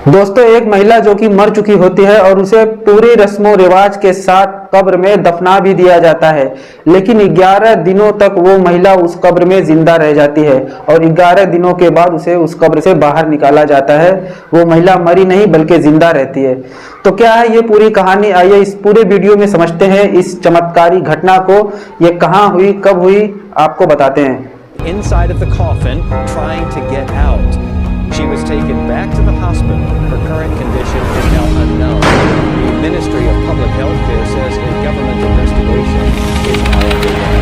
दोस्तों, एक महिला जो कि मर चुकी होती है और उसे पूरी रस्मों रिवाज के साथ कब्र में दफना भी दिया जाता है, लेकिन 11 दिनों तक वो महिला उस कब्र में जिंदा रह जाती है और 11 दिनों के बाद उसे उस कब्र से बाहर निकाला जाता है। वो महिला मरी नहीं बल्कि जिंदा रहती है। तो क्या है ये पूरी कहानी, आइए इस पूरे वीडियो में समझते हैं इस चमत्कारी घटना को। ये कहाँ हुई, कब हुई, आपको बताते हैं। Inside of the coffin, trying to get out. She was taken back to the hospital. Her current condition is now unknown. The Ministry of Public Health care says a government investigation is now underway.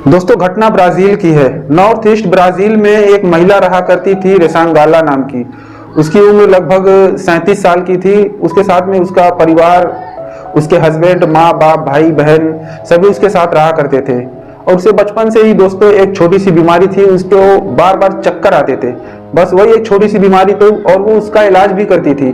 दोस्तों, घटना Brazil की है। North east Brazil में एक महिला रहा करती थी रेसांगाला नाम की। उसकी उम्र लगभग 37 साल की थी। उसके साथ में उसका परिवार, उसके हस्बैंड, माँ बाप, भाई बहन सभी उसके साथ रहा करते थे। और उसे बचपन से ही दोस्तों एक छोटी सी बीमारी थी, उसको बार बार चक्कर आते थे। बस वही एक छोटी सी बीमारी तो, और वो उसका इलाज भी करती थी।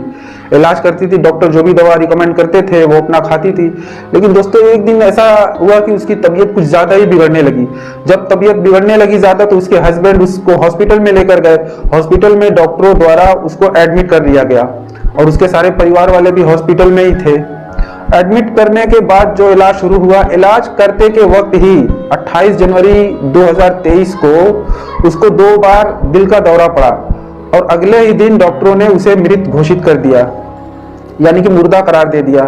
डॉक्टर जो भी दवा रिकमेंड करते थे वो अपना खाती थी। लेकिन दोस्तों एक दिन ऐसा हुआ कि उसकी तबीयत कुछ ज्यादा ही बिगड़ने लगी। जब तबीयत बिगड़ने लगी ज्यादा तो उसके हस्बैंड उसको हॉस्पिटल में लेकर गए। हॉस्पिटल में डॉक्टरों द्वारा उसको एडमिट कर दिया गया और उसके सारे परिवार वाले भी हॉस्पिटल में ही थे। एडमिट करने के बाद जो इलाज शुरू हुआ, इलाज करते के वक्त ही 28 जनवरी 2023 को उसको 2 बार दिल का दौरा पड़ा और अगले ही दिन डॉक्टरों ने उसे मृत घोषित कर दिया, यानी कि मुर्दा करार दे दिया।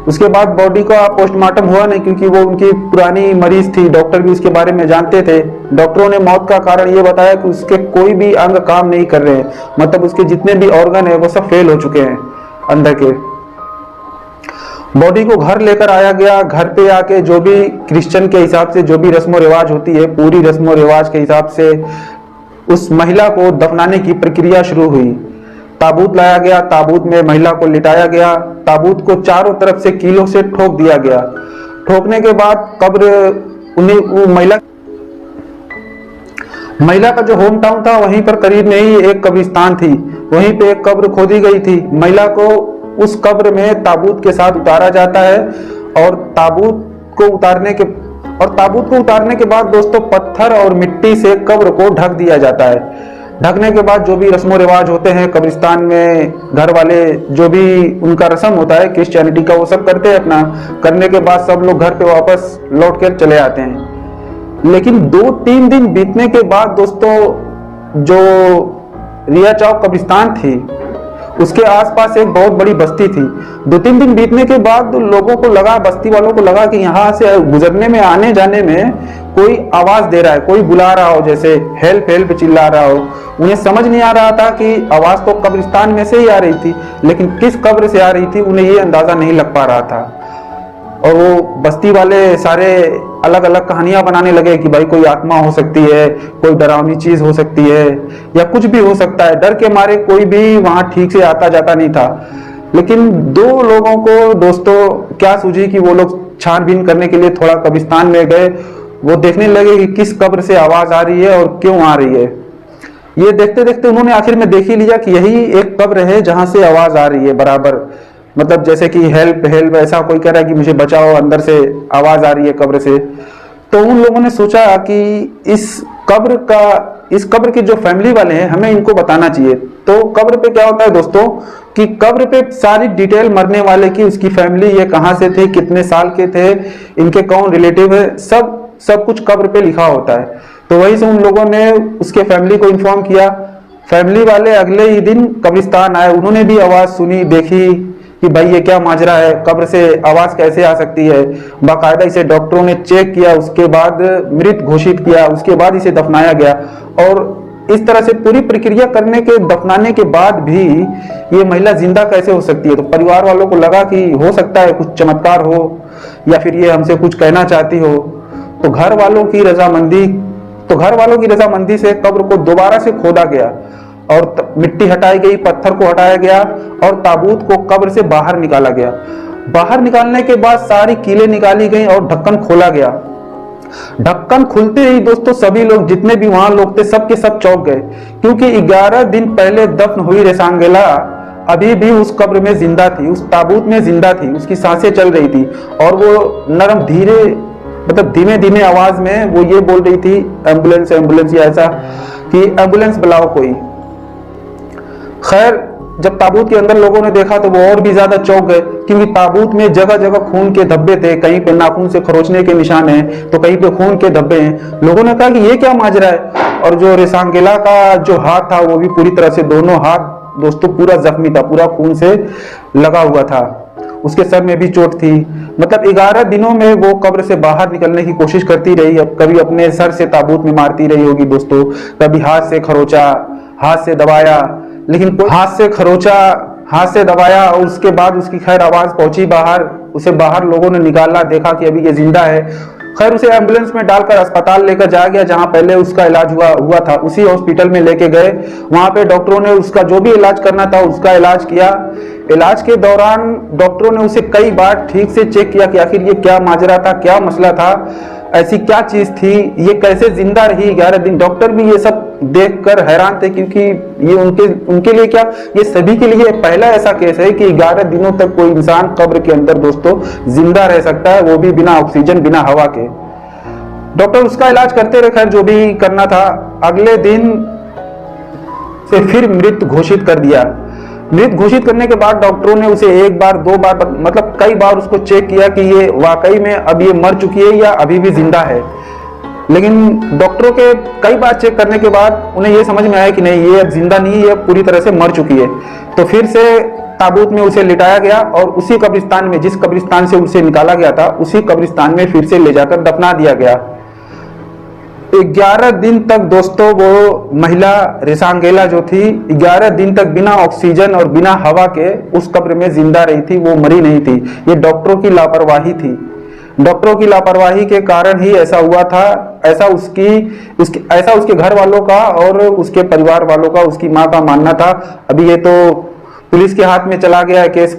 उसके बाद बॉडी का पोस्टमार्टम हुआ नहीं, क्योंकि वो उनकी पुरानी मरीज थी, डॉक्टर भी उसके बारे में जानते थे। डॉक्टरों ने मौत का कारण ये बताया कि उसके कोई भी अंग काम नहीं कर रहे हैं, मतलब उसके जितने भी ऑर्गन है वो सब फेल हो चुके हैं अंदर के। बॉडी को घर लेकर आया गया। घर पे आके जो भी क्रिश्चियन के हिसाब से जो भी रस्म रिवाज होती है, पूरी रस्म रिवाज के हिसाब से उस महिला को दफनाने की प्रक्रिया शुरू हुई। ताबूत लाया गया, ताबूत में महिला को लिटाया गया, ताबूत को चारों तरफ से कीलों से ठोक दिया गया। ठोकने के बाद कब्र महिला का जो होम टाउन था वहीं पर करीब में ही एक कब्रिस्तान थी, वहीं पे एक कब्र खोदी गई थी। महिला को उस कब्र में ताबूत के साथ उतारा जाता है और ताबूत को उतारने के बाद दोस्तों पत्थर और मिट्टी से कब्र को ढक दिया जाता है। ढकने के बाद जो भी रस्मों रिवाज होते हैं कब्रिस्तान में, घर वाले जो भी उनका रस्म होता है क्रिश्चियनिटी का, वो सब करते हैं अपना। करने के बाद सब लोग घर पे वापस लौट कर चले आते हैं। लेकिन 2-3 दिन बीतने के बाद दोस्तों जो रिया चौक कब्रिस्तान थी उसके आसपास एक बहुत बड़ी बस्ती थी। 2-3 दिन बीतने के बाद लोगों को लगा, बस्ती वालों को लगा कि यहाँ से गुजरने में, आने जाने में कोई आवाज दे रहा है, कोई बुला रहा हो, जैसे हेल्प हेल्प चिल्ला रहा हो। उन्हें समझ नहीं आ रहा था कि आवाज तो कब्रिस्तान में से ही आ रही थी, लेकिन किस कब्र से आ रही थी उन्हें ये अंदाजा नहीं लग पा रहा था। और वो बस्ती वाले सारे अलग अलग कहानियां बनाने लगे कि भाई कोई आत्मा हो सकती है, कोई डरावनी चीज हो सकती है, या कुछ भी हो सकता है। डर के मारे कोई भी वहां ठीक से आता जाता नहीं था। लेकिन 2 लोगों को दोस्तों क्या सूझी कि वो लोग छानबीन करने के लिए थोड़ा कब्रिस्तान में गए। वो देखने लगे कि किस कब्र से आवाज आ रही है और क्यों आ रही है। ये देखते देखते उन्होंने आखिर में देख ही लिया कि यही एक कब्र है जहां से आवाज आ रही है बराबर, मतलब जैसे कि हेल्प हेल्प, ऐसा कोई कह रहा है कि मुझे बचाओ, अंदर से आवाज आ रही है कब्र से। तो उन लोगों ने सोचा कि इस कब्र के जो फैमिली वाले हैं हमें इनको बताना चाहिए। तो कब्र पे क्या होता है दोस्तों कि कब्र पे सारी डिटेल मरने वाले की, उसकी फैमिली, ये कहाँ से थे, कितने साल के थे, इनके कौन रिलेटिव है, सब कुछ कब्र पे लिखा होता है। तो वहीं से उन लोगों ने उसके फैमिली को इन्फॉर्म किया। फैमिली वाले अगले ही दिन कब्रिस्तान आए। उन्होंने भी आवाज सुनी, देखी कि भाई ये क्या माजरा है, कब्र से आवाज कैसे आ सकती है। बाकायदा इसे डॉक्टरों ने चेक किया, उसके बाद मृत घोषित किया, उसके बाद इसे दफनाया गया। और इस तरह से पूरी प्रक्रिया करने के, दफनाने के बाद भी ये महिला जिंदा कैसे हो सकती है। तो परिवार वालों को लगा कि हो सकता है कुछ चमत्कार हो, या फिर ये हमसे कुछ कहना चाहती हो। तो घर वालों की रजामंदी से कब्र को दोबारा से खोदा गया और मिट्टी हटाई गई, पत्थर को हटाया गया और ताबूत को कब्र से बाहर निकाला गया। बाहर निकालने के बाद सारी कीलें निकाली गई और ढक्कन खोला गया। ढक्कन खुलते ही दोस्तों सभी लोग, जितने भी वहां लोग थे, सब के सब चौंक गए, क्योंकि 11 दिन पहले दफन हुई रेसांगेला अभी भी उस कब्र में जिंदा थी, उस ताबूत में जिंदा थी। उसकी सांसें चल रही थी और वो नरम धीरे, मतलब धीमे धीमे आवाज में वो ये बोल रही थी, एम्बुलेंस एम्बुलेंस, या ऐसा कि एम्बुलेंस बुलाओ कोई। खैर जब ताबूत के अंदर लोगों ने देखा तो वो और भी ज्यादा चौंक गए, क्योंकि ताबूत में जगह जगह खून के धब्बे थे, कहीं पे नाखून से खरोचने के निशान हैं तो कहीं पे खून के धब्बे हैं। लोगों ने कहा कि ये क्या माजरा है, और जो रेसांगेला का जो हाथ था वो भी पूरी तरह से, दोनों हाथ दोस्तों पूरा जख्मी था, पूरा खून से लगा हुआ था, उसके सर में भी चोट थी। मतलब 11 दिनों में वो कब्र से बाहर निकलने की कोशिश करती रही। अब कभी अपने सर से ताबूत में मारती रही होगी दोस्तों, कभी हाथ से खरोचा, हाथ से दबाया, लेकिन हाथ से खरोचा, हाथ से दबाया, और उसके बाद उसकी खैर आवाज पहुंची बाहर, उसे बाहर लोगों ने निकाला, देखा कि अभी ये जिंदा है। खैर उसे एम्बुलेंस में डालकर अस्पताल लेकर जाया गया, जहां पहले उसका इलाज हुआ था, उसी हॉस्पिटल में लेके गए। वहां पे डॉक्टरों ने उसका जो भी इलाज करना था उसका इलाज किया। इलाज के दौरान डॉक्टरों ने उसे कई बार ठीक से चेक किया कि आखिर ये क्या माजरा था, क्या मसला था, ऐसी क्या चीज थी, ये कैसे जिंदा रही 11 दिन। डॉक्टर भी ये सब देखकर हैरान थे, क्योंकि ये उनके लिए क्या, ये सभी के लिए पहला ऐसा केस है कि 11 दिनों तक कोई इंसान कब्र के अंदर दोस्तों जिंदा रह सकता है, वो भी बिना ऑक्सीजन, बिना हवा के। डॉक्टर उसका इलाज करते रहे, खैर जो भी करना था। अगले दिन से फिर मृत घोषित कर दिया। मृत घोषित करने के बाद डॉक्टरों ने उसे एक बार, 2 बार, मतलब कई बार उसको चेक किया कि ये वाकई में अब ये मर चुकी है या अभी भी जिंदा है। लेकिन डॉक्टरों के कई बार चेक करने के बाद उन्हें ये समझ में आया कि नहीं, ये अब जिंदा नहीं है, ये पूरी तरह से मर चुकी है। तो फिर से ताबूत में उसे लिटाया गया और उसी कब्रिस्तान में, जिस कब्रिस्तान से उसे निकाला गया था, उसी कब्रिस्तान में फिर से ले जाकर दफना दिया गया। 11 दिन तक दोस्तों वो महिला रेसांगेला जो थी 11 दिन तक बिना ऑक्सीजन और बिना हवा के उस कब्र में जिंदा रही थी, वो मरी नहीं थी। ये डॉक्टरों की लापरवाही थी। डॉक्टरों की लापरवाही के कारण ही ऐसा हुआ था। ऐसा उसके घर वालों का और उसके परिवार वालों का, उसकी मां का मानना था। अभी ये तो पुलिस के हाथ में चला गया है केस।